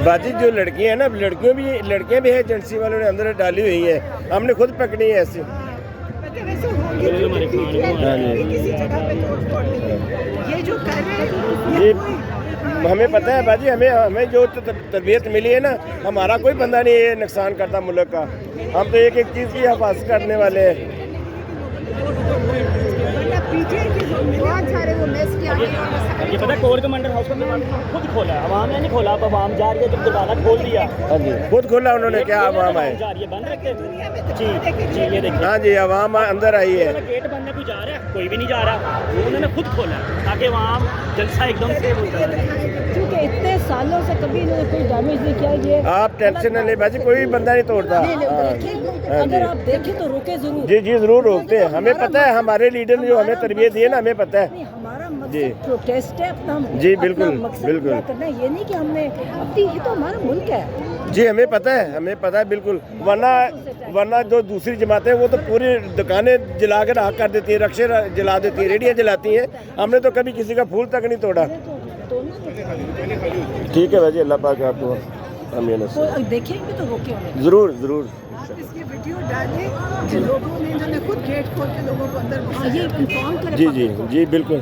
बाजी जो लड़कियां हैं ना, लड़कियां भी है, एजेंसी वालों ने अंदर डाली हुई है, हमने खुद पकड़ी है ऐसी। ये जो कर रहे हैं ये हमें पता है बाजी, हमें जो तरबियत मिली है ना, हमारा कोई बंदा नहीं ये नुकसान करता मुल्क का, हम तो एक एक चीज़ की हिफाजत करने वाले हैं। ये पता है कोर कमांडर हाउस का खुद खोला है, आवाम ने नहीं खोला, अब आवाम जा रही है, जब दरवाजा खोल दिया। हाँ जी, खुद खोला उन्होंने, क्या आवाम आए जा रही है, बंद रखते जी जी, ये देखिए। हाँ जी, आवाम अंदर आई है। गेट बंद है, कोई जा रहा है, कोई भी नहीं जा रहा, उन्होंने खुद खोला ताकि आवाम जलसा एकदम से क्योंकि इतने सालों से कभी इन्होंने कोई डैमेज नहीं किया। ये आप टेंशन न ले बाजी, कोई बंदा नहीं तोड़ता। अगर आप देखें तो रोके जरूर। जी जी, जरूर रोकते हैं, हमें पता है, हमारे लीडर ने जो हमें तरबियत दी है ना, हमें पता है। हमारा जी प्रोटेस्ट है अपना, जी, बिल्कुल बिल्कुल करना है, ये नहीं कि हमने अपनी, ये तो हमारा मुल्क है जी, हमें पता है बिल्कुल, वरना जो दूसरी जमातें वो तो पूरी दुकानें जला के राख कर देती हैं, रक्शे जला देती हैं, रेडियाँ जलाती हैं, हमने तो कभी किसी का फूल तक नहीं तोड़ा। ठीक है भाजी, अल्लाह पाक आपको आमीन। देखेंगे तो रोके होंगे जरूर जरूर। इसकी वीडियो डालें, लोगों ने, इन्होंने खुद गेट खोल के लोगों को अंदर, ये इन्फॉर्म करें। जी जी जी, बिल्कुल।